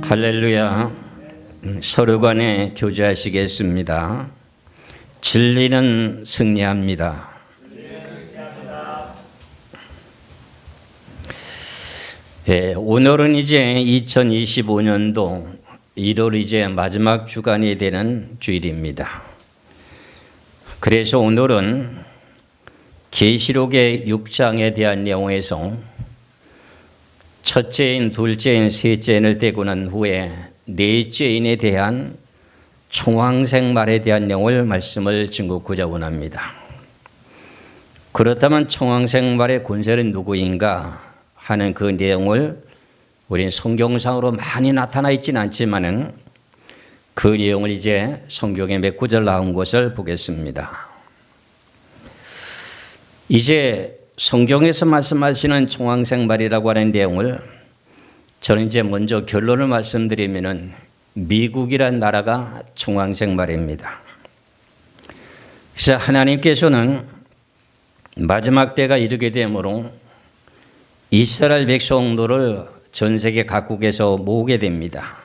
할렐루야. 서로 간에 교제하시겠습니다. 진리는 승리합니다. 오늘은 이제 2025년도 1월 이제 마지막 주간이 되는 주일입니다. 그래서 오늘은 계시록의 6장에 대한 내용에서 첫째인, 둘째인, 셋째인을 떼고 난 후에 넷째인에 대한 총왕생말에 대한 내용을 말씀을 증거하고자 원합니다. 그렇다면 총왕생말의 군세는 누구인가 하는 그 내용을 우리는 성경상으로 많이 나타나 있지는 않지만은 그 내용을 이제 성경에 몇 구절 나온 것을 보겠습니다. 이제 성경에서 말씀하시는 총왕생말이라고 하는 내용을 저는 이제 먼저 결론을 말씀드리면은 미국이란 나라가 총왕생말입니다. 그래서 하나님께서는 마지막 때가 이르게 되므로 이스라엘 백성들을 전 세계 각국에서 모으게 됩니다.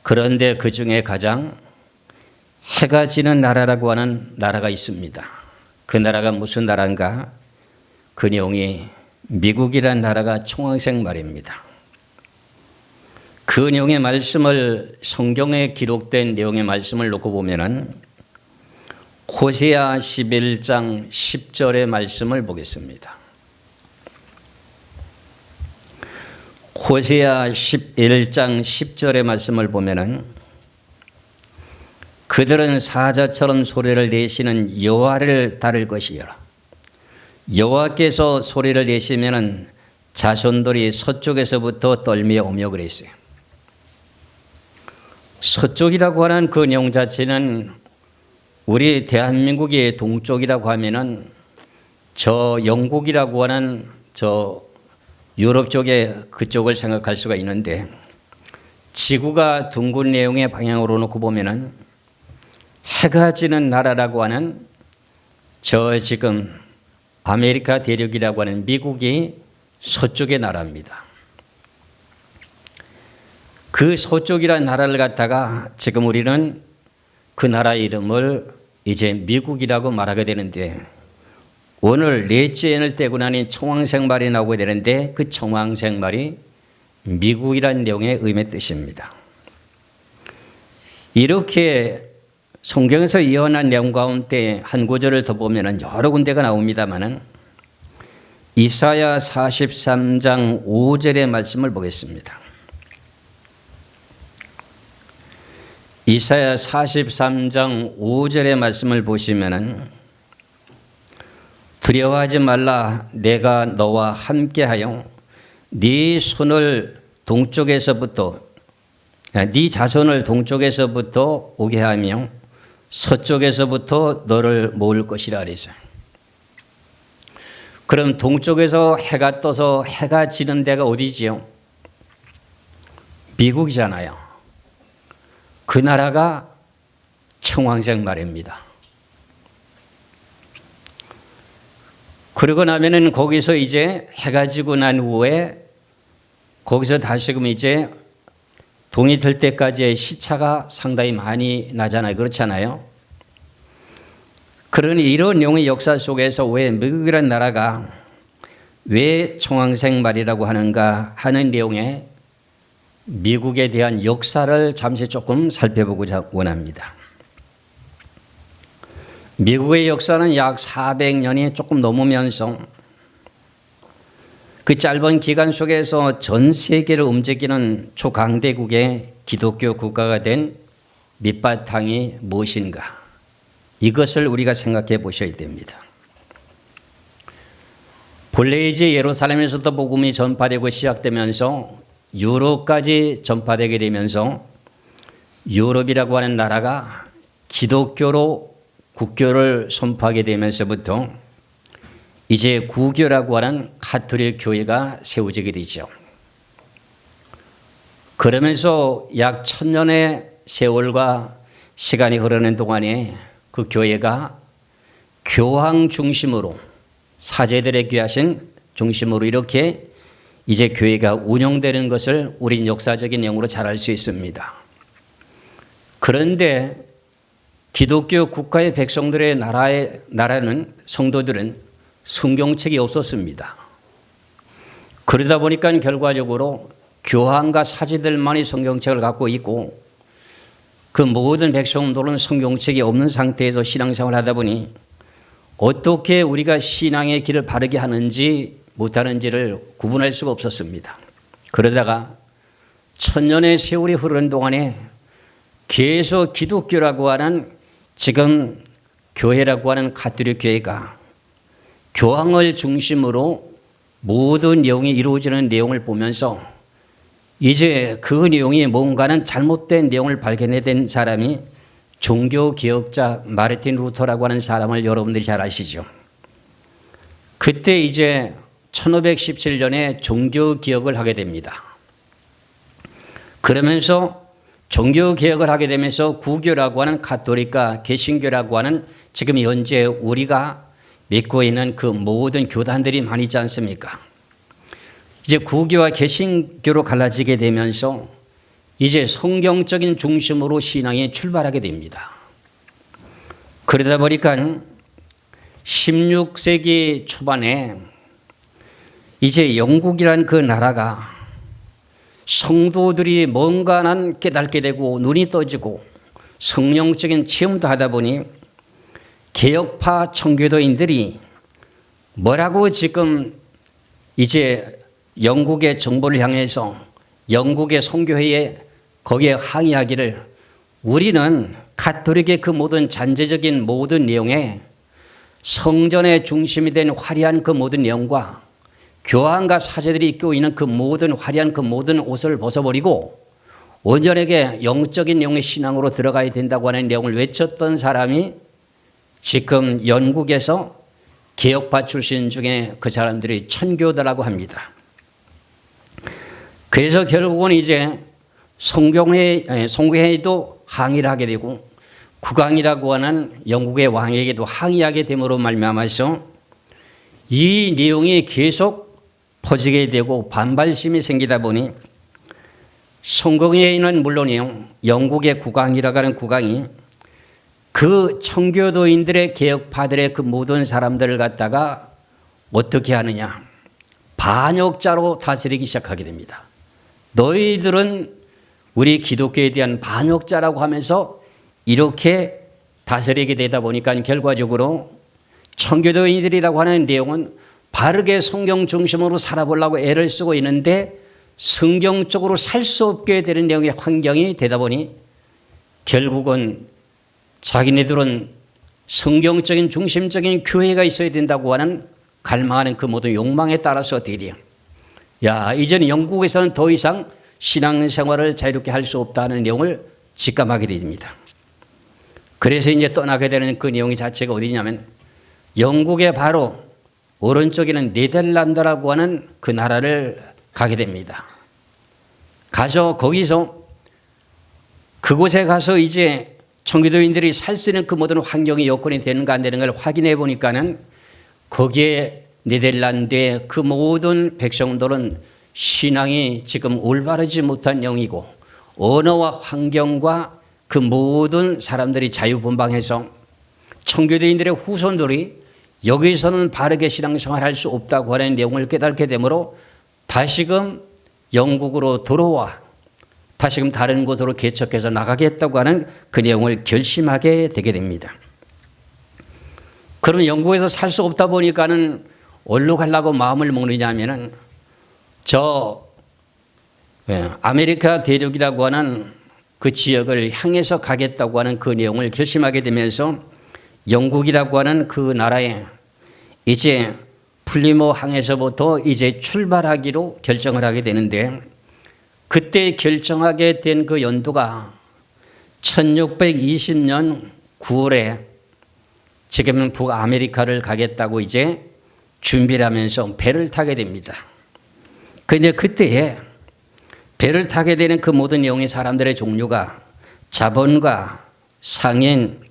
그런데 그 중에 가장 해가 지는 나라라고 하는 나라가 있습니다. 그 나라가 무슨 나라인가? 그 내용이 미국이란 나라가 총왕생말입니다. 그 내용의 말씀을 성경에 기록된 내용의 말씀을 놓고 보면은 호세아 11장 10절의 말씀을 보겠습니다. 호세아 11장 10절의 말씀을 보면은 그들은 사자처럼 소리를 내시는 여호와를 따를 것이라. 여호와께서 소리를 내시면은 자손들이 서쪽에서부터 떨며 오며 그랬어요. 서쪽이라고 하는 그 내용 자체는 우리 대한민국의 동쪽이라고 하면은 저 영국이라고 하는 저 유럽 쪽에 그쪽을 생각할 수가 있는데 지구가 둥근 내용의 방향으로 놓고 보면은 해가 지는 나라라고 하는 저 지금 아메리카 대륙이라고 하는 미국이 서쪽의 나라입니다. 그 서쪽이라는 나라를 갖다가 지금 우리는 그 나라 이름을 이제 미국이라고 말하게 되는데 오늘 넷째인을 떼고 나니 총왕생말이 나오게 되는데 그 총왕생말이 미국이라는 내용의 의미의 뜻입니다. 이렇게 성경에서 예언한 내용 가운데 한 구절을 더 보면 여러 군데가 나옵니다만은 이사야 43장 5절의 말씀을 보겠습니다. 이사야 43장 5절의 말씀을 보시면은 두려워하지 말라 내가 너와 함께하여 네 손을 동쪽에서부터 네 자손을 동쪽에서부터 오게 하며 서쪽에서부터 너를 모을 것이라 그랬어요. 그럼 동쪽에서 해가 떠서 해가 지는 데가 어디지요? 미국이잖아요. 그 나라가 총왕생말입니다. 그러고 나면은 거기서 이제 해가 지고 난 후에 거기서 다시금 이제 동이 들 때까지의 시차가 상당히 많이 나잖아요. 그렇잖아요. 그러니 이런 내용의 역사 속에서 왜 미국이라는 나라가 왜 총왕생말이라고 하는가 하는 내용의 미국에 대한 역사를 잠시 조금 살펴보고자 원합니다. 미국의 역사는 약 400년이 조금 넘으면서 그 짧은 기간 속에서 전 세계를 움직이는 초강대국의 기독교 국가가 된 밑바탕이 무엇인가? 이것을 우리가 생각해 보셔야 됩니다. 본래 이제 예루살렘에서도 복음이 전파되고 시작되면서 유럽까지 전파되게 되면서 유럽이라고 하는 나라가 기독교로 국교를 선포하게 되면서부터 이제 구교라고 하는 가톨릭 교회가 세워지게 되죠. 그러면서 약 1000년의 세월과 시간이 흐르는 동안에 그 교회가 교황 중심으로 사제들의 귀하신 중심으로 이렇게 이제 교회가 운영되는 것을 우린 역사적인 내용으로 잘 알 수 있습니다. 그런데 기독교 국가의 백성들의 나라는 성도들은 성경책이 없었습니다. 그러다 보니까 결과적으로 교황과 사제들만이 성경책을 갖고 있고 그 모든 백성들은 성경책이 없는 상태에서 신앙생활을 하다 보니 어떻게 우리가 신앙의 길을 바르게 하는지 못하는지를 구분할 수가 없었습니다. 그러다가 천년의 세월이 흐르는 동안에 계속 기독교라고 하는 지금 교회라고 하는 가톨릭 교회가 교황을 중심으로 모든 내용이 이루어지는 내용을 보면서 이제 그 내용이 뭔가는 잘못된 내용을 발견해낸 사람이 종교개혁자 마르틴 루터라고 하는 사람을 여러분들이 잘 아시죠. 그때 이제 1517년에 종교개혁을 하게 됩니다. 그러면서 종교개혁을 하게 되면서 구교라고 하는 가톨릭과 개신교라고 하는 지금 현재 우리가 믿고 있는 그 모든 교단들이 많이 있지 않습니까? 이제 구교와 개신교로 갈라지게 되면서 이제 성경적인 중심으로 신앙이 출발하게 됩니다. 그러다 보니까 16세기 초반에 이제 영국이란 그 나라가 성도들이 뭔가는 깨닫게 되고 눈이 떠지고 성령적인 체험도 하다 보니 개혁파 청교도인들이 뭐라고 지금 이제 영국의 정부를 향해서 영국의 선교회에 거기에 항의하기를 우리는 가톨릭의 그 모든 잔재적인 모든 내용에 성전의 중심이 된 화려한 그 모든 내용과 교황과 사제들이 입고 있는 그 모든 화려한 그 모든 옷을 벗어버리고 온전하게 영적인 내용의 신앙으로 들어가야 된다고 하는 내용을 외쳤던 사람이 지금 영국에서 개혁파 출신 중에 그 사람들이 천교도라고 합니다. 그래서 결국은 이제 성교회도 항의를 하게 되고 국왕이라고 하는 영국의 왕에게도 항의하게 됨으로 말미암아서 이 내용이 계속 퍼지게 되고 반발심이 생기다 보니 성공회의는 물론이요, 영국의 국왕이라고 하는 국왕이 그 청교도인들의 개혁파들의 그 모든 사람들을 갖다가 어떻게 하느냐, 반역자로 다스리기 시작하게 됩니다. 너희들은 우리 기독교에 대한 반역자라고 하면서 이렇게 다스리게 되다 보니까 결과적으로 청교도인들이라고 하는 내용은 바르게 성경 중심으로 살아보려고 애를 쓰고 있는데 성경적으로 살 수 없게 되는 내용의 환경이 되다 보니 결국은 자기네들은 성경적인 중심적인 교회가 있어야 된다고 하는 갈망하는 그 모든 욕망에 따라서 어떻게 돼요? 야, 이제는 영국에서는 더 이상 신앙생활을 자유롭게 할 수 없다는 내용을 직감하게 됩니다. 그래서 이제 떠나게 되는 그 내용이 자체가 어디냐면 영국의 바로 오른쪽에는 네덜란드라고 하는 그 나라를 가게 됩니다. 가서 거기서 그곳에 가서 이제 청교도인들이 살 수 있는 그 모든 환경이 여건이 되는가 안 되는 걸 확인해 보니까는 거기에 네덜란드의 그 모든 백성들은 신앙이 지금 올바르지 못한 영이고 언어와 환경과 그 모든 사람들이 자유분방해서 청교도인들의 후손들이 여기서는 바르게 신앙생활할 수 없다고 하는 내용을 깨닫게 되므로 다시금 영국으로 돌아와 다시금 다른 곳으로 개척해서 나가겠다고 하는 그 내용을 결심하게 되게 됩니다. 그러면 영국에서 살 수 없다 보니까는 어디로 가려고 마음을 먹느냐 하면은 아메리카 대륙이라고 하는 그 지역을 향해서 가겠다고 하는 그 내용을 결심하게 되면서 영국이라고 하는 그 나라에 이제 플리모 항에서부터 이제 출발하기로 결정을 하게 되는데 그때 결정하게 된 그 연도가 1620년 9월에 지금은 북아메리카를 가겠다고 이제 준비를 하면서 배를 타게 됩니다. 그런데 그때에 배를 타게 되는 그 모든 내용의 사람들의 종류가 자본가, 상인,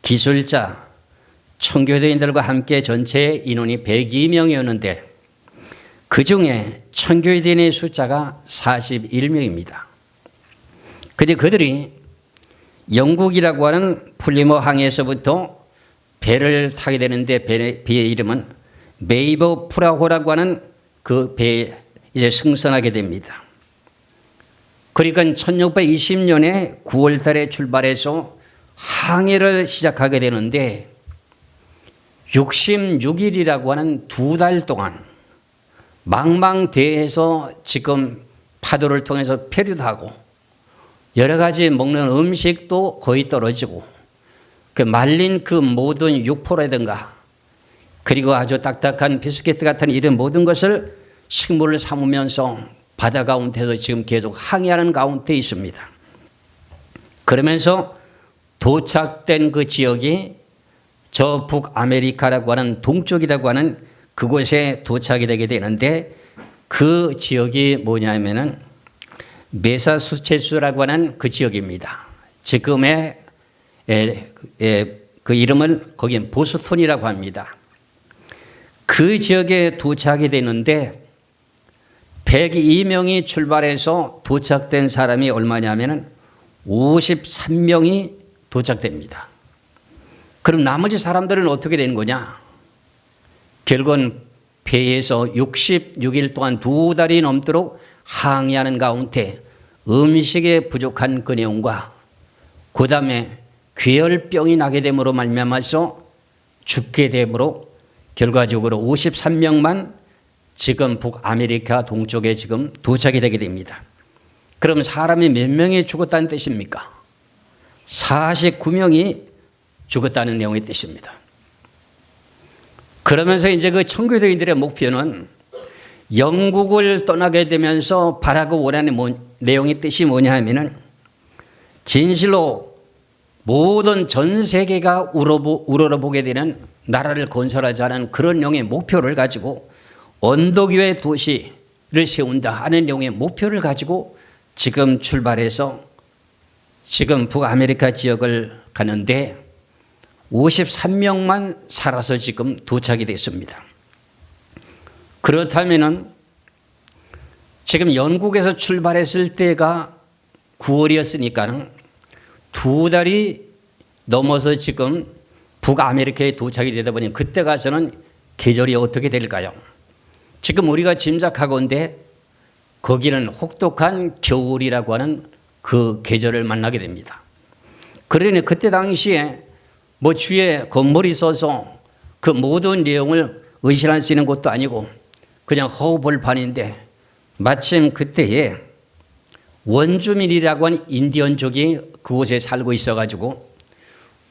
기술자, 청교도인들과 함께 전체 인원이 102명이었는데 그 중에 청교도인의 숫자가 41명입니다. 근데 그들이 영국이라고 하는 플리머 항에서부터 배를 타게 되는데 배의 이름은 메이버 프라호라고 하는 그 배에 이제 승선하게 됩니다. 그러니까 1620년에 9월 달에 출발해서 항해를 시작하게 되는데 66일이라고 하는 2달 동안 망망대해에서 지금 파도를 통해서 표류도 하고 여러 가지 먹는 음식도 거의 떨어지고 그 말린 그 모든 육포라든가 그리고 아주 딱딱한 비스킷 같은 이런 모든 것을 식물을 삼으면서 바다 가운데서 지금 계속 항해하는 가운데 있습니다. 그러면서 도착된 그 지역이 저 북아메리카라고 하는 동쪽이라고 하는 그곳에 도착이 되게 되는데 그 지역이 뭐냐면은 메사추세츠라고 하는 그 지역입니다. 지금의 그 이름은 거긴 보스턴이라고 합니다. 그 지역에 도착이 되는데 102명이 출발해서 도착된 사람이 얼마냐면은 53명이 도착됩니다. 그럼 나머지 사람들은 어떻게 되는 거냐? 결국은 배에서 66일 동안 2달이 넘도록 항해하는 가운데 음식에 부족한 그 내용과 그 다음에 괴혈병이 나게 됨으로 말미암아서 죽게 됨으로 결과적으로 53명만 지금 북아메리카 동쪽에 지금 도착이 되게 됩니다. 그럼 사람이 몇 명이 죽었다는 뜻입니까? 49명이 죽었다는 내용의 뜻입니다. 그러면서 이제 그 청교도인들의 목표는 영국을 떠나게 되면서 바라고 원하는 내용의 뜻이 뭐냐 하면은 진실로 모든 전 세계가 우러러보게 되는 나라를 건설하자는 그런 내용의 목표를 가지고 언덕 위의 도시를 세운다 하는 내용의 목표를 가지고 지금 출발해서 지금 북아메리카 지역을 가는데 53명만 살아서 지금 도착이 됐습니다. 그렇다면은 지금 영국에서 출발했을 때가 9월이었으니까는 2달이 넘어서 지금 북아메리카에 도착이 되다 보니 그때 가서는 계절이 어떻게 될까요? 지금 우리가 짐작하건대 거기는 혹독한 겨울이라고 하는 그 계절을 만나게 됩니다. 그러니 그때 당시에 뭐 주위에 건물이 있어서 그 모든 내용을 의심할 수 있는 것도 아니고 그냥 허허벌판인데 마침 그때에 원주민이라고 하는 인디언족이 그곳에 살고 있어가지고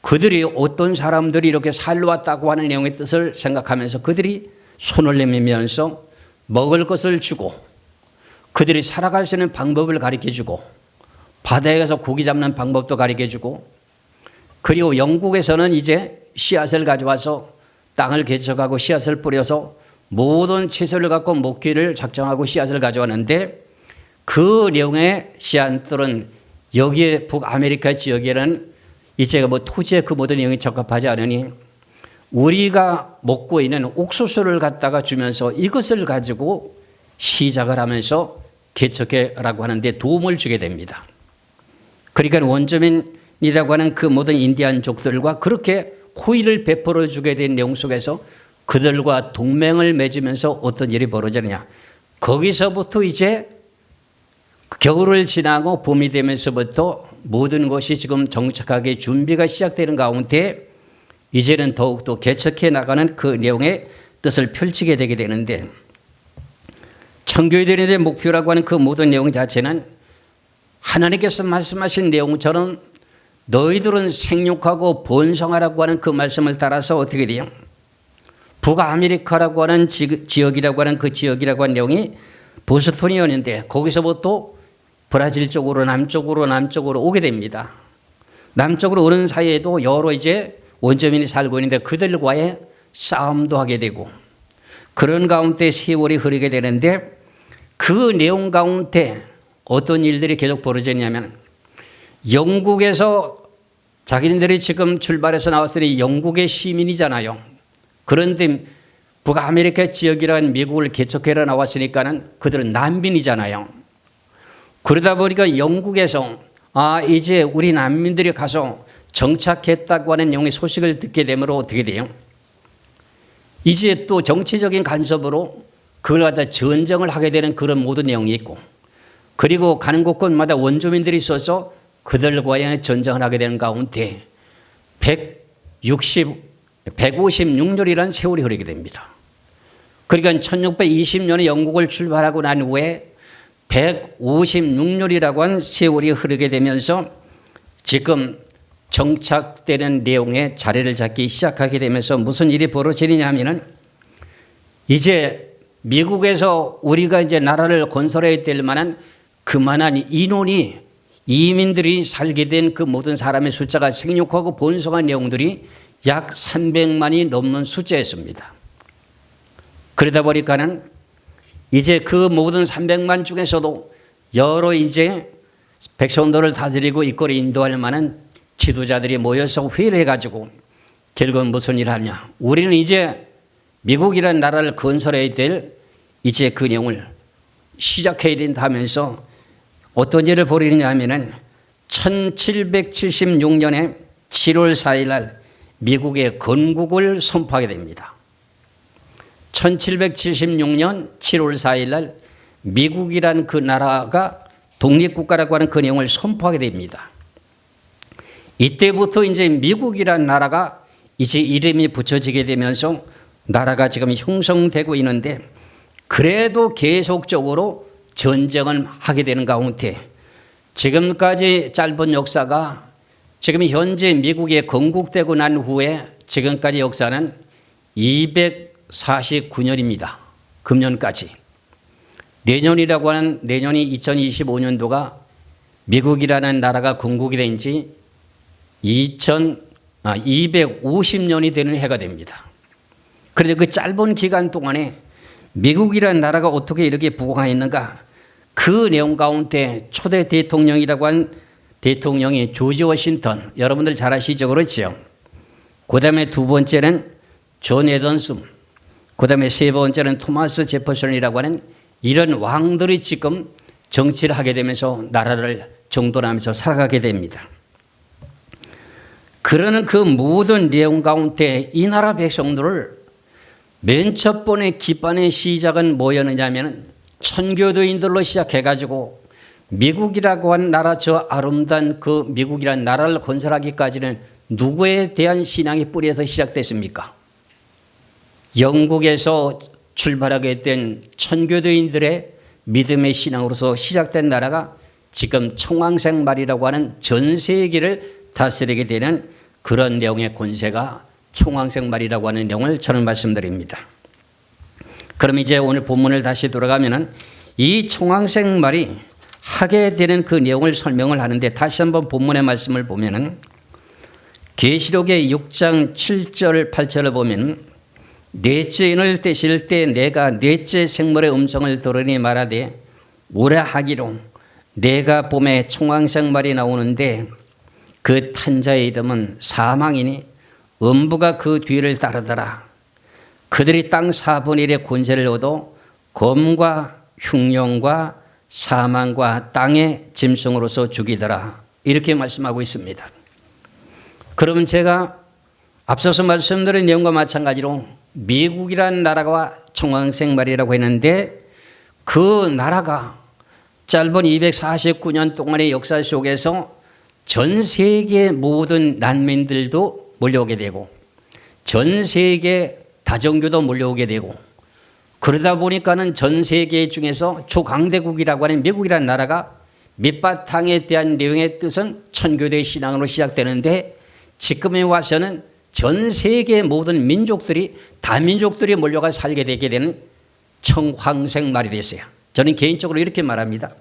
그들이 어떤 사람들이 이렇게 살러왔다고 하는 내용의 뜻을 생각하면서 그들이 손을 내밀면서 먹을 것을 주고 그들이 살아갈 수 있는 방법을 가르쳐주고 바다에 가서 고기 잡는 방법도 가르쳐주고 그리고 영국에서는 이제 씨앗을 가져와서 땅을 개척하고 씨앗을 뿌려서 모든 채소를 갖고 먹기를 작정하고 씨앗을 가져왔는데 그 내용의 씨앗들은 여기에 북아메리카 지역에는 이제 뭐 토지의 그 모든 내용이 적합하지 않으니 우리가 먹고 있는 옥수수를 갖다가 주면서 이것을 가지고 시작을 하면서 개척해라고 하는데 도움을 주게 됩니다. 그러니까 원주민이라고 하는 그 모든 인디안족들과 그렇게 호의를 베풀어 주게 된 내용 속에서 그들과 동맹을 맺으면서 어떤 일이 벌어지느냐. 거기서부터 이제 겨울을 지나고 봄이 되면서부터 모든 것이 지금 정착하게 준비가 시작되는 가운데 이제는 더욱더 개척해 나가는 그 내용의 뜻을 펼치게 되게 되는데 청교도인의 목표라고 하는 그 모든 내용 자체는 하나님께서 말씀하신 내용처럼 너희들은 생육하고 번성하라고 하는 그 말씀을 따라서 어떻게 돼요? 북아메리카라고 하는 지역이라고 하는 그 지역이라고 하는 내용이 보스턴이었는데 거기서부터 브라질 쪽으로 남쪽으로 오게 됩니다. 남쪽으로 오는 사이에도 여러 이제 원주민이 살고 있는데 그들과의 싸움도 하게 되고 그런 가운데 세월이 흐르게 되는데 그 내용 가운데 어떤 일들이 계속 벌어졌냐면 영국에서 자기네들이 지금 출발해서 나왔으니 영국의 시민이잖아요. 그런데 북아메리카 지역이라는 미국을 개척해서 나왔으니까는 그들은 난민이잖아요. 그러다 보니까 영국에서 이제 우리 난민들이 가서 정착했다고 하는 내용의 소식을 듣게 되면 어떻게 돼요? 이제 또 정치적인 간섭으로 그걸 갖다 전쟁을 하게 되는 그런 모든 내용이 있고, 그리고 가는 곳곳마다 원주민들이 있어서 그들과의 전쟁을 하게 되는 가운데 156년이라는 세월이 흐르게 됩니다. 그러니까 1620년에 영국을 출발하고 난 후에 156년이라고 한 세월이 흐르게 되면서 지금 정착되는 내용의 자리를 잡기 시작하게 되면서 무슨 일이 벌어지느냐 하면은 이제 미국에서 우리가 이제 나라를 건설해야 될 만한 그만한 인원이 이민들이 살게 된 그 모든 사람의 숫자가 생육하고 번성한 내용들이 약 300만이 넘는 숫자였습니다. 그러다 보니까는 이제 그 모든 300만 중에서도 여러 이제 백성들을 다스리고 이끌어 인도할 만한 지도자들이 모여서 회의를 해가지고 결국은 무슨 일을 하냐. 우리는 이제 미국이라는 나라를 건설해야 될 이제 그 내용을 시작해야 된다 하면서 어떤 일을 벌이느냐 하면은 1776년에 7월 4일 날 미국의 건국을 선포하게 됩니다. 1776년 7월 4일 날 미국이라는 그 나라가 독립국가라고 하는 그 내용을 선포하게 됩니다. 이때부터 이제 미국이라는 나라가 이제 이름이 붙여지게 되면서 나라가 지금 형성되고 있는데, 그래도 계속적으로 전쟁을 하게 되는 가운데 지금까지 짧은 역사가 지금 현재 미국에 건국되고 난 후에 지금까지 역사는 249년입니다. 금년까지. 내년이라고 하는 내년이 2025년도가 미국이라는 나라가 건국이 된 지 250년이 되는 해가 됩니다. 그런데 그 짧은 기간 동안에 미국이라는 나라가 어떻게 이렇게 부강했는가, 그 내용 가운데 초대 대통령이라고 한 대통령이 조지 워싱턴, 여러분들 잘 아시죠? 그렇죠? 그 다음에 두 번째는 존 애던스, 그 다음에 세 번째는 토마스 제퍼슨이라고 하는 이런 왕들이 지금 정치를 하게 되면서 나라를 정돈하면서 살아가게 됩니다. 그러는 그 모든 내용 가운데 이 나라 백성들을 맨 첫 번에 기반의 시작은 뭐였느냐 하면 천교도인들로 시작해가지고 미국이라고 한 나라, 저 아름다운 그 미국이라는 나라를 건설하기까지는 누구에 대한 신앙의 뿌리에서 시작됐습니까? 영국에서 출발하게 된 천교도인들의 믿음의 신앙으로서 시작된 나라가 지금 청황생말이라고 하는 전 세계를 다스리게 되는 그런 내용의 권세가 청황생말이라고 하는 내용을 저는 말씀드립니다. 그럼 이제 오늘 본문을 다시 돌아가면은 이 청황생말이 하게 되는 그 내용을 설명을 하는데, 다시 한번 본문의 말씀을 보면은 계시록의 6장 7절 8절을 보면 넷째 인을 떼실 때 내가 넷째 생물의 음성을 들으니 말하되 오라 하기로 내가 봄에 청황생말이 나오는데 그 탄자의 이름은 사망이니 음부가 그 뒤를 따르더라. 그들이 땅 4분의 1의 권세를 얻어 검과 흉령과 사망과 땅의 짐승으로서 죽이더라. 이렇게 말씀하고 있습니다. 그러면 제가 앞서서 말씀드린 내용과 마찬가지로 미국이라는 나라가 청황생말이라고 했는데, 그 나라가 짧은 249년 동안의 역사 속에서 전 세계 모든 난민들도 몰려오게 되고 전 세계 다정교도 몰려오게 되고, 그러다 보니까는 전 세계 중에서 초강대국이라고 하는 미국이라는 나라가 밑바탕에 대한 내용의 뜻은 천교도의 신앙으로 시작되는데, 지금에 와서는 전 세계 모든 민족들이 다민족들이 몰려가 살게 되게 되는 청황생말이 됐어요. 저는 개인적으로 이렇게 말합니다.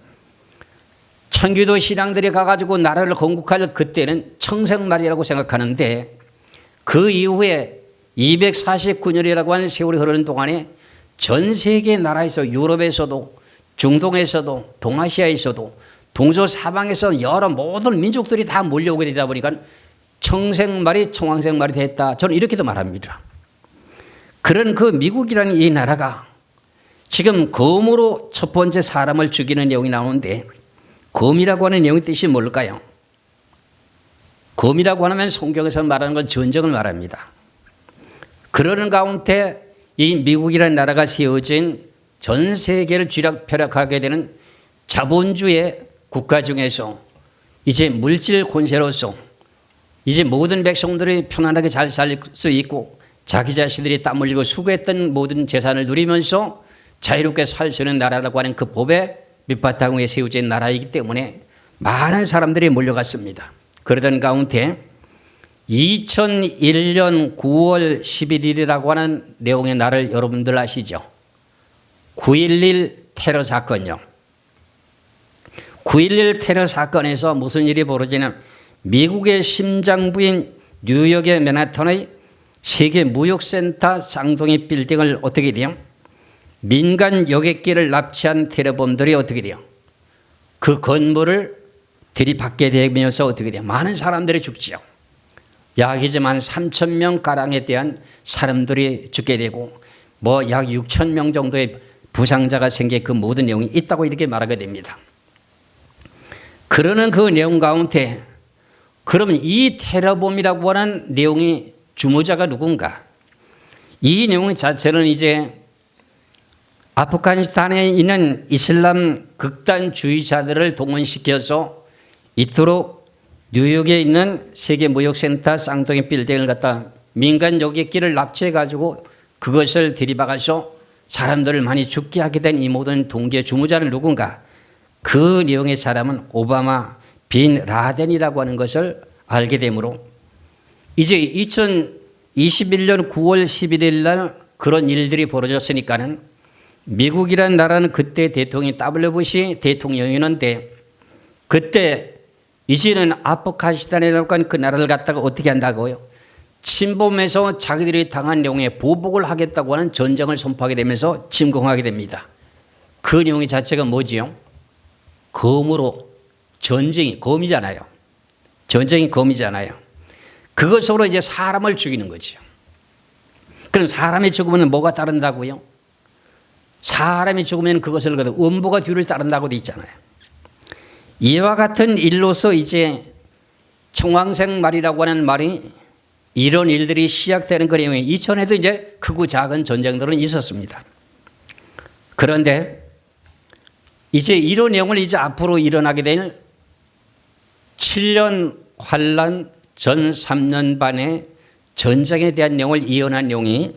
천교도 신앙들이 가가지고 나라를 건국할 그때는 청생말이라고 생각하는데, 그 이후에 249년이라고 하는 세월이 흐르는 동안에 전 세계 나라에서, 유럽에서도 중동에서도 동아시아에서도 동서사방에서 여러 모든 민족들이 다 몰려오게 되다 보니까 청생말이 청황생말이 됐다. 저는 이렇게도 말합니다. 그런 그 미국이라는 이 나라가 지금 검으로 첫 번째 사람을 죽이는 내용이 나오는데, 검이라고 하는 내용의 뜻이 뭘까요? 검이라고 하면 성경에서 말하는 건 전쟁을 말합니다. 그러는 가운데 이 미국이라는 나라가 세워진 전 세계를 쥐락펴락하게 되는 자본주의 국가 중에서 이제 물질 권세로서 이제 모든 백성들이 편안하게 잘 살 수 있고 자기 자신들이 땀 흘리고 수고했던 모든 재산을 누리면서 자유롭게 살 수 있는 나라라고 하는 그 법의 밑바탕 위에 세워진 나라이기 때문에 많은 사람들이 몰려갔습니다. 그러던 가운데 2001년 9월 11일이라고 하는 내용의 날을 여러분들 아시죠? 9.11 테러 사건이요. 9.11 테러 사건에서 무슨 일이 벌어지냐면 미국의 심장부인 뉴욕의 맨하탄의 세계 무역센터 쌍둥이 빌딩을 어떻게 돼요? 민간 여객기를 납치한 테러범들이 어떻게 돼요? 그 건물을 들이받게 되면서 어떻게 돼요? 많은 사람들이 죽지요. 약이지만 3,000명 가량에 대한 사람들이 죽게 되고 뭐 약 6,000명 정도의 부상자가 생긴 그 모든 내용이 있다고 이렇게 말하게 됩니다. 그러는 그 내용 가운데 그러면 이 테러범이라고 하는 내용이 주모자가 누군가? 이 내용 자체는 이제 아프가니스탄에 있는 이슬람 극단주의자들을 동원시켜서 이토록 뉴욕에 있는 세계 무역센터 쌍둥이 빌딩을 갖다 민간 여객기를 납치해 가지고 그것을 들이박아서 사람들을 많이 죽게 하게 된 이 모든 동기의 주모자는 누군가? 그 내용의 사람은 오바마 빈 라덴이라고 하는 것을 알게 되므로 이제 2021년 9월 11일 날 그런 일들이 벌어졌으니까는 미국이라는 나라는 그때 대통령이 WBC 대통령이었는데 그때 이제는 아프가니스탄이라고 하는 그 나라를 갖다가 어떻게 한다고요? 침범해서 자기들이 당한 내용에 보복을 하겠다고 하는 전쟁을 선포하게 되면서 침공하게 됩니다. 그 내용의 자체가 뭐지요? 검으로 전쟁이 검이잖아요. 전쟁이 검이잖아요. 그것으로 이제 사람을 죽이는 거죠. 그럼 사람이 죽으면 뭐가 따른다고요? 사람이 죽으면 그것을 음부가 뒤를 따른다고 돼 있잖아요. 이와 같은 일로서 이제 청황생말이라고 하는 말이 이런 일들이 시작되는 거래요. 이전에도 이제 크고 작은 전쟁들은 있었습니다. 그런데 이제 이런 내용을 이제 앞으로 일어나게 될 7년 환란 전 3년 반의 전쟁에 대한 내용을 예언한 내용이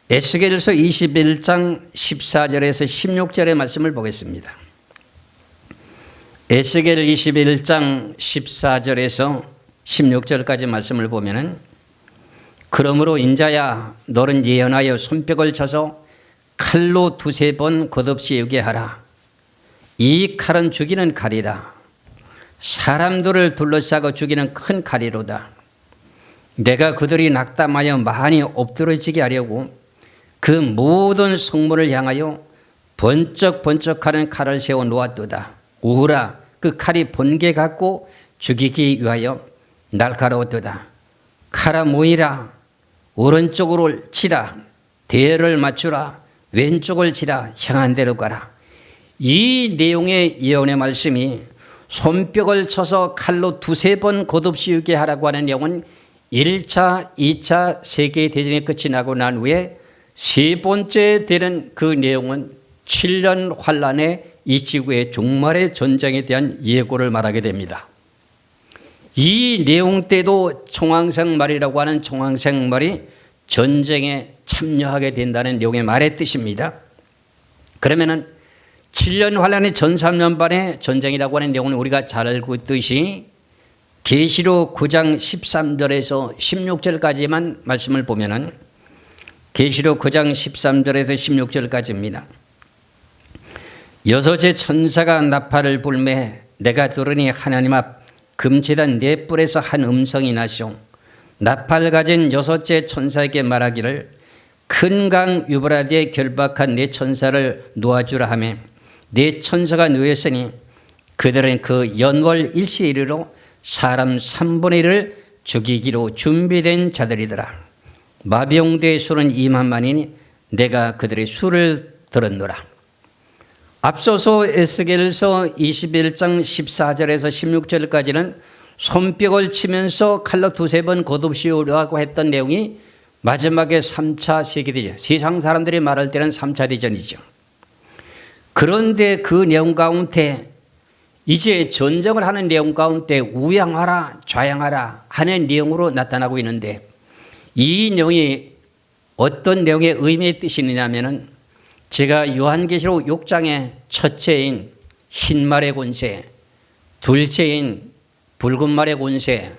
에스겔서 21장 14절에서 16절의 말씀을 보겠습니다. 에스겔 21장 14절에서 16절까지 말씀을 보면은 그러므로 인자야 너는 예언하여 손뼉을 쳐서 칼로 두세 번 겉없이우게 하라. 이 칼은 죽이는 칼이라. 사람들을 둘러싸고 죽이는 큰 칼이로다. 내가 그들이 낙담하여 많이 엎드러지게 하려고 그 모든 성문을 향하여 번쩍번쩍하는 칼을 세워 놓았도다. 우라 그 칼이 번개 갖고 죽이기 위하여 날카로웠도다. 칼아 모이라. 오른쪽으로 치라. 대를 맞추라. 왼쪽을 치라. 향한 대로 가라. 이 내용의 예언의 말씀이 손뼉을 쳐서 칼로 두세 번 겉없이우게 하라고 하는 내용은 1차, 2차 세계대전이 끝이 나고 난 후에 세 번째 되는 그 내용은 7년 환란의 이 지구의 종말의 전쟁에 대한 예고를 말하게 됩니다. 이 내용 때도 청황생말이라고 하는 청황생말이 전쟁에 참여하게 된다는 내용의 말의 뜻입니다. 그러면은 7년 환란의 전 3년 반의 전쟁이라고 하는 내용은 우리가 잘 알고 있듯이 계시록 9장 13절에서 16절까지만 말씀을 보면은 계시록 9장 13절에서 16절까지입니다. 여섯의 천사가 나팔을 불매 내가 들으니 하나님 앞 금지단 네 뿔에서 한 음성이 나시오. 나팔 가진 여섯째 천사에게 말하기를 큰 강 유브라디에 결박한 네 천사를 놓아주라 하며 네 천사가 놓였으니 그들은 그 연월 일시일로 사람 3분의 1을 죽이기로 준비된 자들이더라. 마병대의 수는 2만만이니 내가 그들의 수를 들었노라. 앞서서 에스겔서 21장 14절에서 16절까지는 손뼉을 치면서 칼로 두세 번 거듭 씌우라고 했던 내용이 마지막에 3차 세계대전, 세상 사람들이 말할 때는 3차 대전이죠. 그런데 그 내용 가운데 이제 전쟁을 하는 내용 가운데 우양하라 좌양하라 하는 내용으로 나타나고 있는데, 이 내용이 어떤 내용의 의미의 뜻이 있느냐면은, 제가 요한계시록 6장의 첫째인 흰말의 권세, 둘째인 붉은 말의 권세,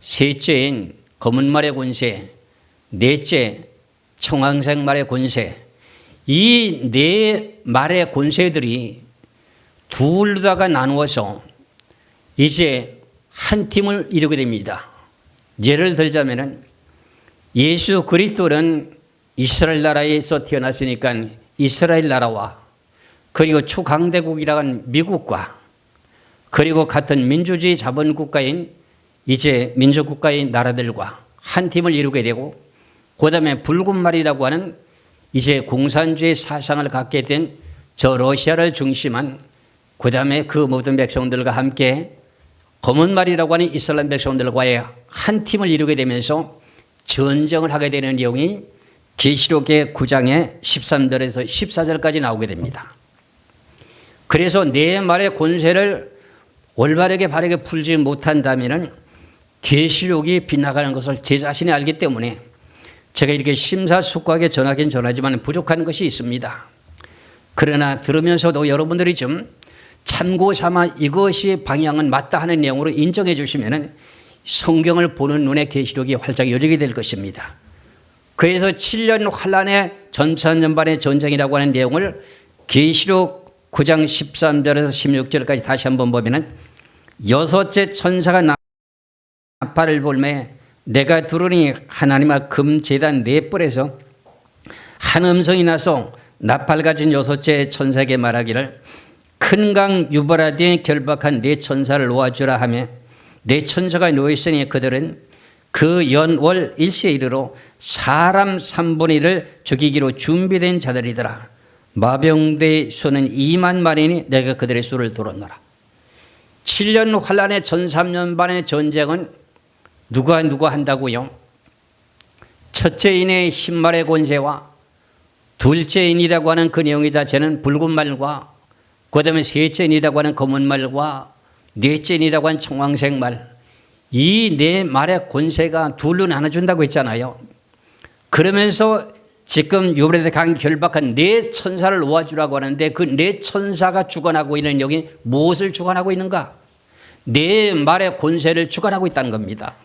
셋째인 검은 말의 권세, 넷째 청황색 말의 권세, 이 네 말의 권세들이 둘다가 나누어서 이제 한 팀을 이루게 됩니다. 예를 들자면은 예수 그리스도는 이스라엘 나라에서 태어났으니까 이스라엘 나라와, 그리고 초강대국이라고 하는 미국과, 그리고 같은 민주주의 자본국가인 이제 민주국가의 나라들과 한 팀을 이루게 되고, 그 다음에 붉은 말이라고 하는 이제 공산주의 사상을 갖게 된 저 러시아를 중심한, 그 다음에 그 모든 백성들과 함께 검은 말이라고 하는 이슬람 백성들과의 한 팀을 이루게 되면서 전쟁을 하게 되는 내용이 계시록의 9장의 13절에서 14절까지 나오게 됩니다. 그래서 내 말의 권세를 올바르게 바르게 풀지 못한다면 계시록이 빗나가는 것을 제 자신이 알기 때문에 제가 이렇게 심사숙고하게 전하긴 전하지만 부족한 것이 있습니다. 그러나 들으면서도 여러분들이 좀 참고 삼아 이것이 방향은 맞다 하는 내용으로 인정해 주시면 성경을 보는 눈에 계시록이 활짝 열리게 될 것입니다. 그래서 7년 환란의 전천년반의 전쟁이라고 하는 내용을 계시록 9장 13절에서 16절까지 다시 한번 보면, 여섯째 천사가 나팔을 불매 내가 들으니 하나님의 금제단 네 뿔에서 한 음성이 나서 나팔 가진 여섯째 천사에게 말하기를, 큰 강 유브라디에 결박한 네 천사를 놓아주라 하며, 네 천사가 놓였으니 그들은 그 연월 일시에 이르러 사람 3분의 1을 죽이기로 준비된 자들이더라. 마병대의 수는 2만 마리니 내가 그들의 수를 들었노라. 7년 환란의 13년반의 전쟁은 누가 한다고요? 첫째인의 흰말의 권세와 둘째인이라고 하는 그 내용의 자체는 붉은 말과, 그 다음에 셋째인이라고 하는 검은 말과, 넷째인이라고 하는 청황색 말, 이 네 말의 권세가 둘로 나눠준다고 했잖아요. 그러면서 지금 요브라데 강 결박한 네 천사를 놓아주라고 하는데, 그 네 천사가 주관하고 있는 여기 무엇을 주관하고 있는가? 네 말의 권세를 주관하고 있다는 겁니다.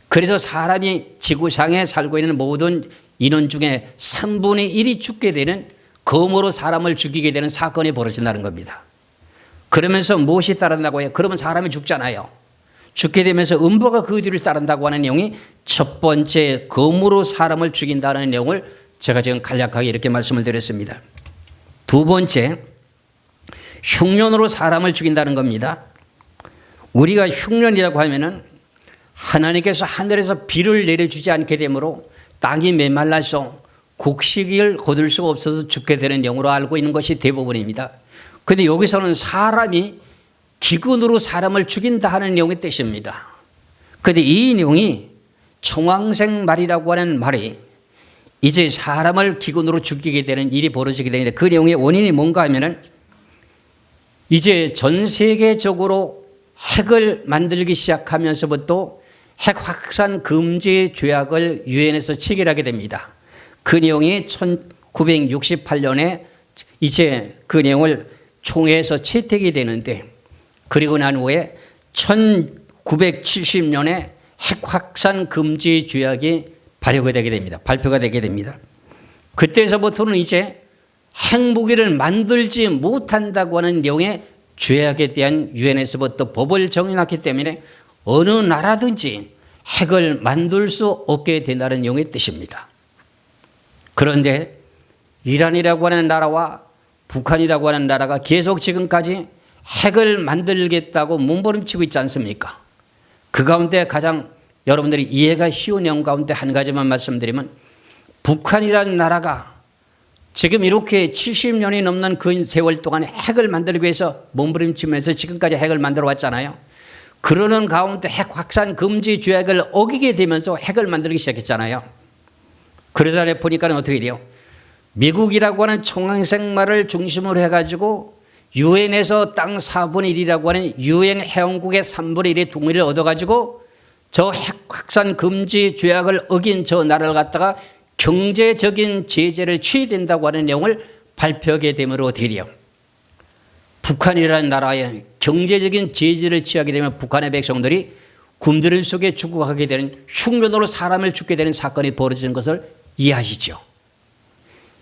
그래서 사람이 지구상에 살고 있는 모든 인원 중에 3분의 1이 죽게 되는, 검으로 사람을 죽이게 되는 사건이 벌어진다는 겁니다. 그러면서 무엇이 따른다고 해요? 그러면 사람이 죽잖아요. 죽게 되면서 음보가 그 뒤를 따른다고 하는 내용이 첫 번째, 검으로 사람을 죽인다는 내용을 제가 지금 간략하게 이렇게 말씀을 드렸습니다. 두 번째, 흉년으로 사람을 죽인다는 겁니다. 우리가 흉년이라고 하면은 하나님께서 하늘에서 비를 내려주지 않게 되므로 땅이 메말라서 곡식을 거둘 수가 없어서 죽게 되는 내용으로 알고 있는 것이 대부분입니다. 그런데 여기서는 사람이 기근으로 사람을 죽인다 하는 내용의 뜻입니다. 그런데 이 내용이 청황색 말이라고 하는 말이 이제 사람을 기근으로 죽이게 되는 일이 벌어지게 되는데, 그 내용의 원인이 뭔가 하면은 이제 전 세계적으로 핵을 만들기 시작하면서부터 핵 확산 금지 조약을 유엔에서 체결하게 됩니다. 그 내용이 1968년에 이제 그 내용을 총회에서 채택이 되는데, 그리고 난 후에 1970년에 핵 확산 금지 조약이 발표가 되게 됩니다. 그때서부터는 이제 핵무기를 만들지 못한다고 하는 내용의 조약에 대한 유엔에서부터 법을 정해놨기 때문에 어느 나라든지 핵을 만들 수 없게 된다는 내용의 뜻입니다. 그런데 이란이라고 하는 나라와 북한이라고 하는 나라가 계속 지금까지 핵을 만들겠다고 몸부림치고 있지 않습니까? 그 가운데 가장 여러분들이 이해가 쉬운 내용 가운데 한 가지만 말씀드리면, 북한이라는 나라가 지금 이렇게 70년이 넘는 그 세월 동안 핵을 만들기 위해서 몸부림치면서 지금까지 핵을 만들어 왔잖아요. 그러는 가운데 핵 확산 금지 조약을 어기게 되면서 핵을 만들기 시작했잖아요. 그러다 보니까 어떻게 돼요? 미국이라고 하는 총항생말을 중심으로 해가지고 유엔에서 땅 4분의 1이라고 하는 유엔 회원국의 3분의 1의 동의를 얻어가지고 저 핵 확산 금지 조약을 어긴 저 나라를 갖다가 경제적인 제재를 취해야 된다고 하는 내용을 발표하게 되므로 어떻게 돼요? 북한이라는 나라에 경제적인 제재를 취하게 되면 북한의 백성들이 굶주림 속에 죽어가게 되는, 흉년으로 사람을 죽게 되는 사건이 벌어지는 것을 이해하시죠?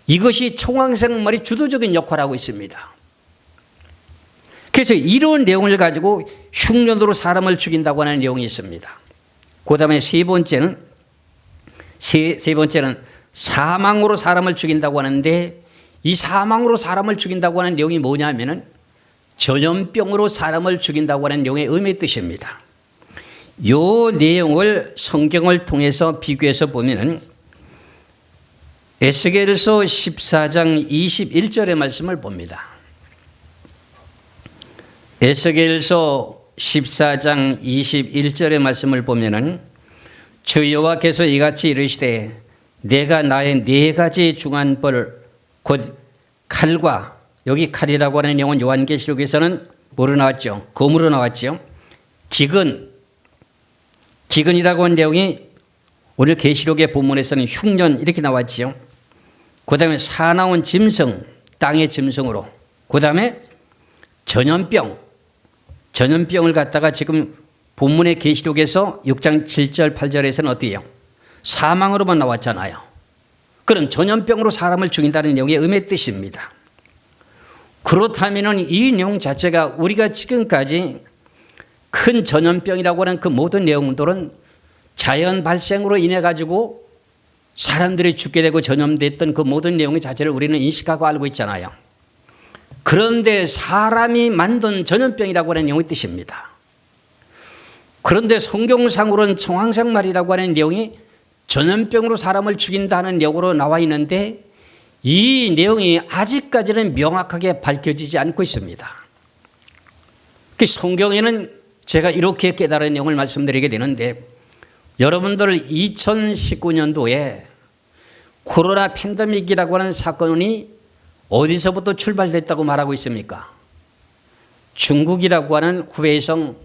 이것이 총항생말이 주도적인 역할을 하고 있습니다. 그래서 이런 내용을 가지고 흉년으로 사람을 죽인다고 하는 내용이 있습니다. 그 다음에 세 번째는 사망으로 사람을 죽인다고 하는데, 이 사망으로 사람을 죽인다고 하는 내용이 뭐냐면은 전염병으로 사람을 죽인다고 하는 내용의 의미의 뜻입니다. 이 내용을 성경을 통해서 비교해서 보면은 에스겔서 14장 21절의 말씀을 봅니다. 에스겔서 14장 21절의 말씀을 보면은 주 여호와께서 이같이 이르시되 내가 나의 네 가지 중한 벌 곧 칼과, 여기 칼이라고 하는 내용은 요한계시록에서는 뭐로 나왔죠? 검으로 나왔죠. 기근이라고 하는 내용이 오늘 계시록의 본문에서는 흉년 이렇게 나왔죠. 그 다음에 사나운 짐승, 땅의 짐승으로. 그 다음에 전염병을 갖다가 지금 본문의 계시록에서 6장 7절 8절에서는 어때요? 사망으로만 나왔잖아요. 그럼 전염병으로 사람을 죽인다는 내용의 의미의 뜻입니다. 그렇다면 이 내용 자체가 우리가 지금까지 큰 전염병이라고 하는 그 모든 내용들은 자연 발생으로 인해 가지고 사람들이 죽게 되고 전염됐던 그 모든 내용의 자체를 우리는 인식하고 알고 있잖아요. 그런데 사람이 만든 전염병이라고 하는 내용의 뜻입니다. 그런데 성경상으로는 총항생말이라고 하는 내용이 전염병으로 사람을 죽인다는 내용으로 나와 있는데, 이 내용이 아직까지는 명확하게 밝혀지지 않고 있습니다. 성경에는 제가 이렇게 깨달은 내용을 말씀드리게 되는데, 여러분들 2019년도에 코로나 팬데믹이라고 하는 사건이 어디서부터 출발됐다고 말하고 있습니까? 중국이라고 하는 후베이성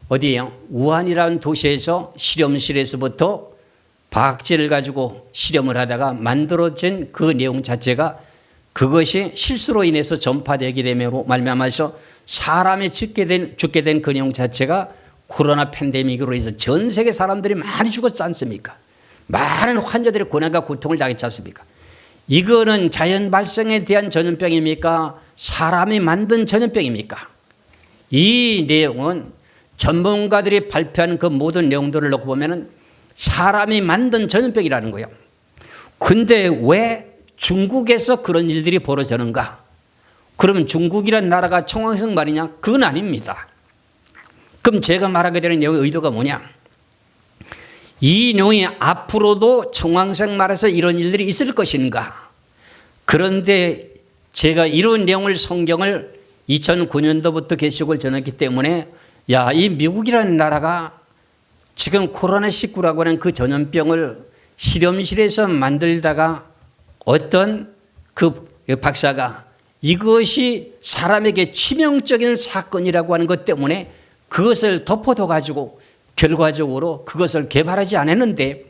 어디예요? 우한이라는 도시에서 실험실에서부터 과학지를 가지고 실험을 하다가 만들어진 그 내용 자체가, 그것이 실수로 인해서 전파되게 되므로 말미암아서 사람이 죽게 된 그 내용 자체가 코로나 팬데믹으로 인해서 전 세계 사람들이 많이 죽었지 않습니까? 많은 환자들의 고난과 고통을 당했지 않습니까? 이거는 자연 발생에 대한 전염병입니까? 사람이 만든 전염병입니까? 이 내용은 전문가들이 발표한 그 모든 내용들을 놓고 보면은 사람이 만든 전염병이라는 거예요. 근데 왜 중국에서 그런 일들이 벌어지는가? 그러면 중국이라는 나라가 총항생 말이냐? 그건 아닙니다. 그럼 제가 말하게 되는 내용의 의도가 뭐냐? 이 내용이 앞으로도 총항생 말에서 이런 일들이 있을 것인가? 그런데 제가 이런 내용을, 성경을 2009년도부터 계시록을 전했기 때문에, 야, 이 미국이라는 나라가 지금 코로나19라고 하는 그 전염병을 실험실에서 만들다가 어떤 그 박사가 이것이 사람에게 치명적인 사건이라고 하는 것 때문에 그것을 덮어둬 가지고 결과적으로 그것을 개발하지 않았는데,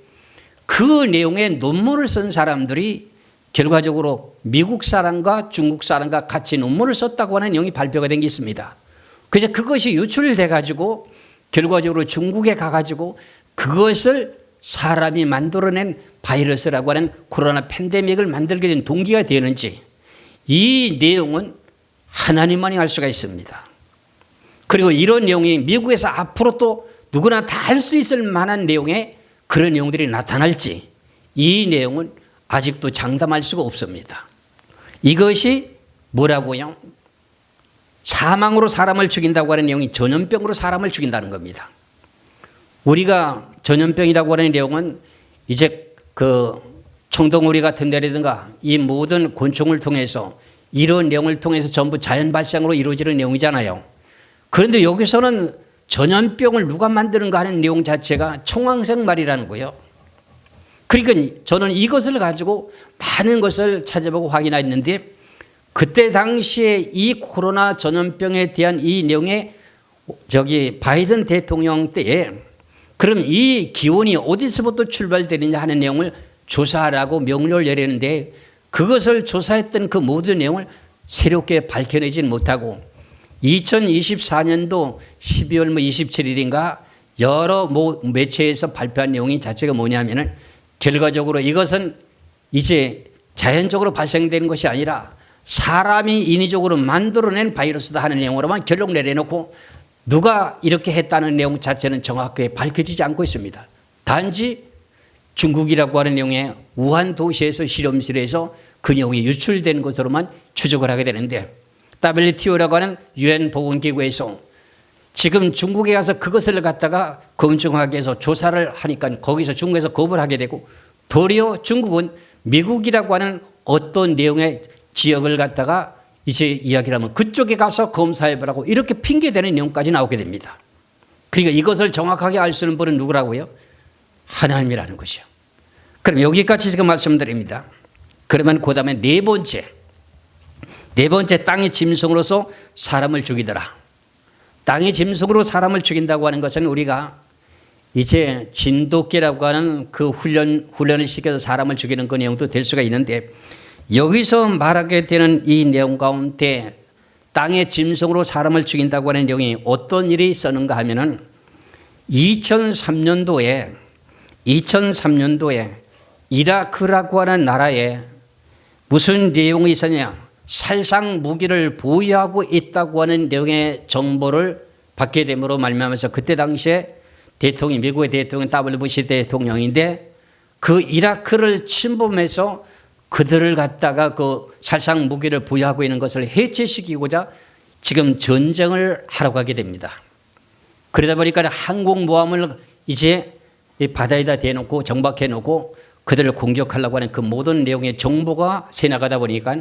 그 내용의 논문을 쓴 사람들이 결과적으로 미국 사람과 중국 사람과 같이 논문을 썼다고 하는 내용이 발표가 된 게 있습니다. 그래서 그것이 유출돼 가지고 결과적으로 중국에 가가지고 그것을 사람이 만들어낸 바이러스라고 하는 코로나 팬데믹을 만들게 된 동기가 되는지, 이 내용은 하나님만이 알 수가 있습니다. 그리고 이런 내용이 미국에서 앞으로 또 누구나 다 할 수 있을 만한 내용의 그런 내용들이 나타날지, 이 내용은 아직도 장담할 수가 없습니다. 이것이 뭐라고요? 사망으로 사람을 죽인다고 하는 내용이 전염병으로 사람을 죽인다는 겁니다. 우리가 전염병이라고 하는 내용은 이제 그 청동오리 같은 데라든가 이 모든 곤충을 통해서 이런 내용을 통해서 전부 자연 발생으로 이루어지는 내용이잖아요. 그런데 여기서는 전염병을 누가 만드는가 하는 내용 자체가 청황색 말이라는 거예요. 그러니까 저는 이것을 가지고 많은 것을 찾아보고 확인했는데 그때 당시에 이 코로나 전염병에 대한 이 내용에 바이든 대통령 때에 그럼 이 기원이 어디서부터 출발되느냐 하는 내용을 조사하라고 명령을 내리는데 그것을 조사했던 그 모든 내용을 새롭게 밝혀내지는 못하고 2024년도 12월 27일인가 여러 매체에서 발표한 내용이 자체가 뭐냐면은 결과적으로 이것은 이제 자연적으로 발생되는 것이 아니라 사람이 인위적으로 만들어낸 바이러스다 하는 내용으로만 결론 내려놓고 누가 이렇게 했다는 내용 자체는 정확하게 밝혀지지 않고 있습니다. 단지 중국이라고 하는 내용의 우한 도시에서 실험실에서 그 내용이 유출된 것으로만 추적을 하게 되는데 WTO라고 하는 유엔 보건기구에서 지금 중국에 가서 그것을 갖다가 검증하기 위해서 조사를 하니까 거기서 중국에서 거부를 하게 되고 도리어 중국은 미국이라고 하는 어떤 내용의 지역을 갖다가 이제 이야기를 하면 그쪽에 가서 검사해보라고 이렇게 핑계대는 내용까지 나오게 됩니다. 그러니까 이것을 정확하게 알 수 있는 분은 누구라고요? 하나님이라는 것이요. 그럼 여기까지 지금 말씀드립니다. 그러면 그 다음에 네 번째 땅의 짐승으로서 사람을 죽이더라. 땅의 짐승으로 사람을 죽인다고 하는 것은 우리가 이제 진돗개라고 하는 그 훈련을 시켜서 사람을 죽이는 그 내용도 될 수가 있는데 여기서 말하게 되는 이 내용 가운데 땅의 짐승으로 사람을 죽인다고 하는 내용이 어떤 일이 있었는가 하면은 2003년도에 이라크라고 하는 나라에 무슨 내용이 있었냐? 살상 무기를 보유하고 있다고 하는 내용의 정보를 받게 됨으로 말미암아서 그때 당시에 대통령이 미국의 대통령 W 부시 대통령인데 그 이라크를 침범해서 그들을 갖다가 그 살상 무기를 보유하고 있는 것을 해체시키고자 지금 전쟁을 하러 가게 됩니다. 그러다 보니까 항공모함을 이제 바다에다 대놓고 정박해놓고 그들을 공격하려고 하는 그 모든 내용의 정보가 새나가다 보니까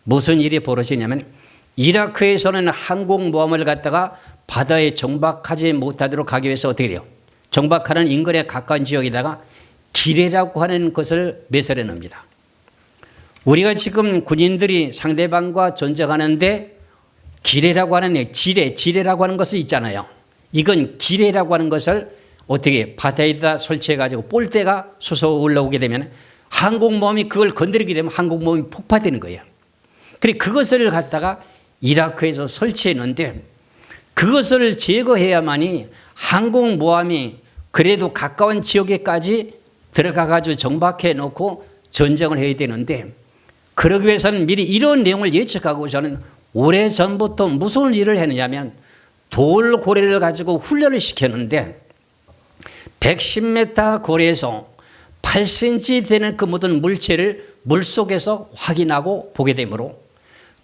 무슨 일이 벌어지냐면 이라크에서는 항공모함을 갖다가 바다에 정박하지 못하도록 하기 위해서 어떻게 돼요? 정박하는 인근에 가까운 지역에다가 기뢰라고 하는 것을 매설해 놓습니다. 우리가 지금 군인들이 상대방과 전쟁하는데 기뢰라고 하는 지뢰라고 하는 것이 있잖아요. 이건 기뢰라고 하는 것을 어떻게 바다에다 설치해 가지고 볼대가 솟아 올라오게 되면 항공모함이 그걸 건드리게 되면 항공모함이 폭파되는 거예요. 그래 그것을 갖다가 이라크에서 설치해 놓는데 그것을 제거해야만이 항공모함이 그래도 가까운 지역에까지 들어가 가지고 정박해 놓고 전쟁을 해야 되는데 그러기 위해서는 미리 이런 내용을 예측하고 저는 오래전부터 무슨 일을 했느냐면 돌고래를 가지고 훈련을 시켰는데 110m 고래에서 8cm 되는 그 모든 물체를 물속에서 확인하고 보게 되므로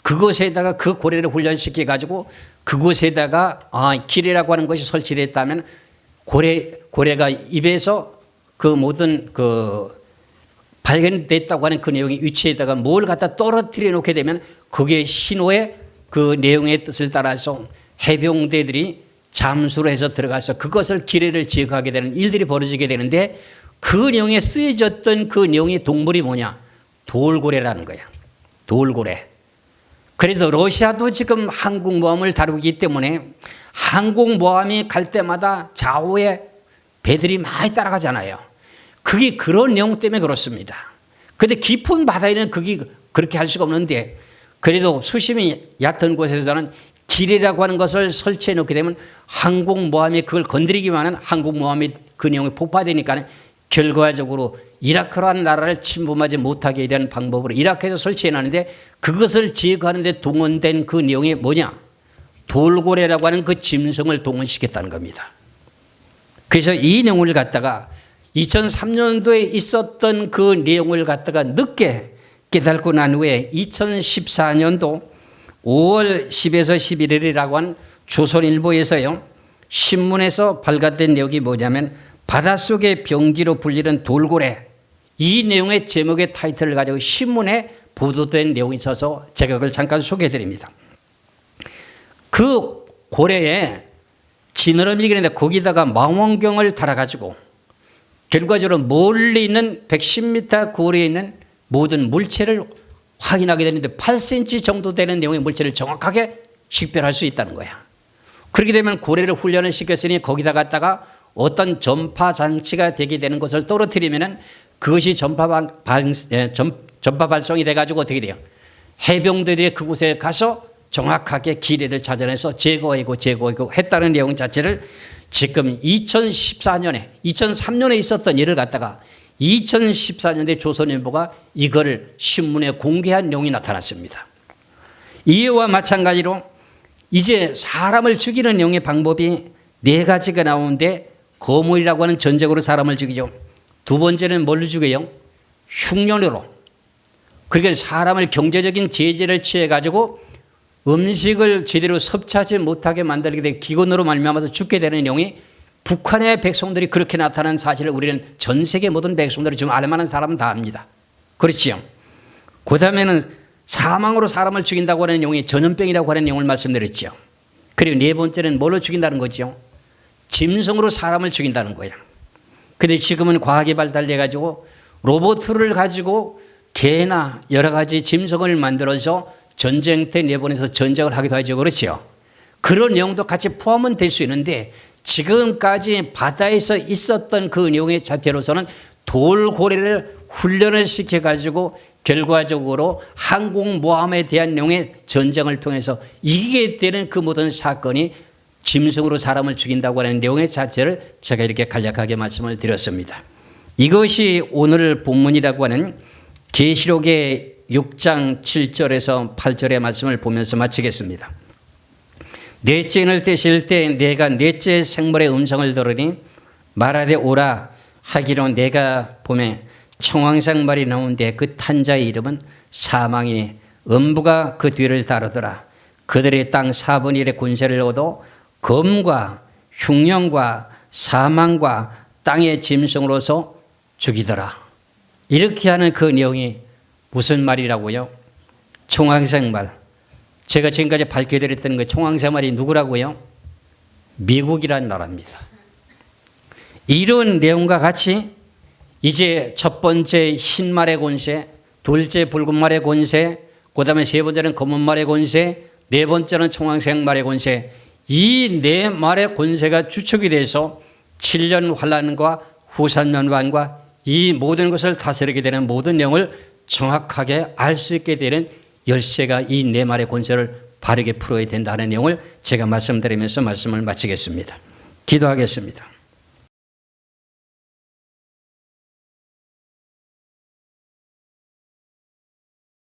그곳에다가 그 고래를 훈련시켜 가지고 그곳에다가 기뢰라고 하는 것이 설치됐다면 고래가 입에서 그 모든 그 발견됐다고 하는 그 내용의 위치에다가 뭘 갖다 떨어뜨려 놓게 되면 그게 신호의 그 내용의 뜻을 따라서 해병대들이 잠수를 해서 들어가서 그것을 기뢰를 제거하게 되는 일들이 벌어지게 되는데 그 내용에 쓰여졌던 그 내용의 동물이 뭐냐? 돌고래라는 거야. 돌고래. 그래서 러시아도 지금 항공모함을 다루기 때문에 항공모함이 갈 때마다 좌우에 배들이 많이 따라가잖아요. 그게 그런 내용 때문에 그렇습니다. 그런데 깊은 바다에는 그게 그렇게 할 수가 없는데 그래도 수심이 얕은 곳에서는 기뢰라고 하는 것을 설치해 놓게 되면 항공모함이 그걸 건드리기만 하면 항공모함이 그 내용이 폭파되니까 결과적으로 이라크라는 나라를 침범하지 못하게 대한 방법으로 이라크에서 설치해 놨는데 그것을 제거하는 데 동원된 그 내용이 뭐냐? 돌고래라고 하는 그 짐승을 동원시켰다는 겁니다. 그래서 이 내용을 갖다가 2003년도에 있었던 그 내용을 갖다가 늦게 깨닫고 난 후에 2014년도 5월 10에서 11일이라고 한 조선일보에서요. 신문에서 발간된 내용이 뭐냐면 바닷속의 병기로 불리는 돌고래, 이 내용의 제목의 타이틀을 가지고 신문에 보도된 내용이 있어서 제가 그걸 잠깐 소개해 드립니다. 그 고래에 지느러미가 있는데 거기다가 망원경을 달아가지고 결과적으로 멀리 있는 110m 거리에 있는 모든 물체를 확인하게 되는데 8cm 정도 되는 내용의 물체를 정확하게 식별할 수 있다는 거야. 그렇게 되면 고래를 훈련을 시켰으니 거기다 갖다가 어떤 전파 장치가 되게 되는 것을 떨어뜨리면은 그것이 전파 발송이 돼가지고 어떻게 돼요? 해병대들이 그곳에 가서 정확하게 기뢰를 찾아내서 제거하고 했다는 내용 자체를 지금 2003년에 있었던 일을 갖다가 2014년에 조선일보가 이거를 신문에 공개한 내용이 나타났습니다. 이와 마찬가지로 이제 사람을 죽이는 내용의 방법이 4가지가 나오는데 거물이라고 하는 전적으로 사람을 죽이죠. 두 번째는 뭘로 죽여요? 흉년으로. 그러니까 사람을 경제적인 제재를 취해가지고 음식을 제대로 섭취하지 못하게 만들게 된 기근으로 말미암아서 죽게 되는 내용이 북한의 백성들이 그렇게 나타난 사실을 우리는 전 세계 모든 백성들이 좀 알만한 사람은 다 압니다. 그렇지요. 그 다음에는 사망으로 사람을 죽인다고 하는 내용이 전염병이라고 하는 내용을 말씀드렸죠. 그리고 4번째는 뭘로 죽인다는 거죠? 짐승으로 사람을 죽인다는 거야. 근데 지금은 과학이 발달돼가지고 로봇을 가지고 개나 여러 가지 짐승을 만들어서 전쟁터에 내보내서 전쟁을 하기도 하죠. 그렇죠. 그런 내용도 같이 포함은 될 수 있는데 지금까지 바다에서 있었던 그 내용의 자체로서는 돌고래를 훈련을 시켜가지고 결과적으로 항공모함에 대한 내용의 전쟁을 통해서 이기게 되는 그 모든 사건이 짐승으로 사람을 죽인다고 하는 내용의 자체를 제가 이렇게 간략하게 말씀을 드렸습니다. 이것이 오늘 본문이라고 하는 계시록의 6장 7절에서 8절의 말씀을 보면서 마치겠습니다. 넷째 인을 떼실 때 내가 넷째 생물의 음성을 들으니 말하되 오라 하기로 내가 보매 청황색 말이 나오는데 그 탄 자의 이름은 사망이니 음부가 그 뒤를 따르더라. 그들이 땅 4분의 1의 권세를 얻어 검과 흉년과 사망과 땅의 짐승으로서 죽이더라. 이렇게 하는 그 내용이 무슨 말이라고요? 청황색 말. 제가 지금까지 밝혀드렸던 그 청황색 말이 누구라고요? 미국이라는 나라입니다. 이런 내용과 같이 이제 첫 번째 흰 말의 권세, 둘째 붉은 말의 권세, 그 다음에 세 번째는 검은 말의 권세, 네 번째는 청황색 말의 권세, 이 네 말의 권세가 주축이 돼서 7년 환란과 후산연반과 이 모든 것을 다스리게 되는 모든 내용을 정확하게 알 수 있게 되는 열쇠가 이 네 말의 권세를 바르게 풀어야 된다는 내용을 제가 말씀드리면서 말씀을 마치겠습니다. 기도하겠습니다.